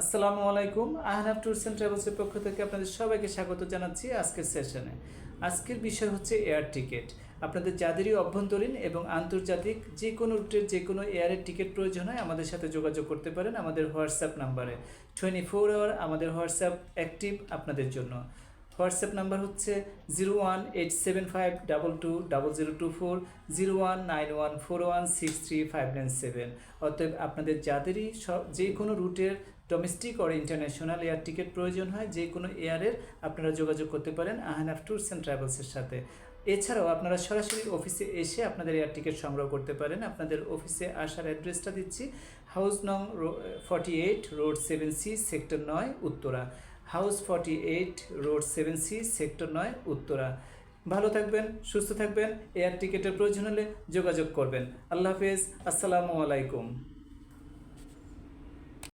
আসসালামু আলাইকুম। Ahnaf tours and ট্রাভেলসের পক্ষ থেকে আপনাদের সবাইকে স্বাগত জানাচ্ছি আজকের সেশনে। আজকের বিষয় হচ্ছে এয়ার টিকিট। আপনাদের যাদেরই অভ্যন্তরীণ এবং আন্তর্জাতিক যে কোনো রুটের যে কোনো এয়ারের টিকিট প্রয়োজন হয় আমাদের সাথে যোগাযোগ করতে পারেন আমাদের হোয়াটসঅ্যাপ নাম্বারে। 24 আওয়ার আমাদের হোয়াটসঅ্যাপ অ্যাক্টিভ আপনাদের জন্য। হোয়াটসঅ্যাপ নাম্বার হচ্ছে 0187522024, 0191416359 অতএব আপনাদের যাদেরই যে কোনো রুটের ডোমেস্টিক ও ইন্টারন্যাশনাল এয়ার টিকিট প্রয়োজন হয় যে কোনো এয়ারের আপনারা যোগাযোগ করতে পারেন আহনাফ ট্যুরস অ্যান্ড ট্রাভেলসের সাথে। এছাড়াও আপনারা সরাসরি অফিসে এসে আপনাদের এয়ার টিকিট সংগ্রহ করতে পারেন। আপনাদের অফিসে আসার অ্যাড্রেসটা দিচ্ছি, হাউস নং 48 road 7C sector 9 Uttara. House 48 road 7C sector 9 Uttara. ভালো থাকবেন, সুস্থ থাকবেন। এয়ার টিকিটের প্রয়োজন হলে যোগাযোগ করবেন। আল্লাহ হাফেজ, আসসালামু আলাইকুম।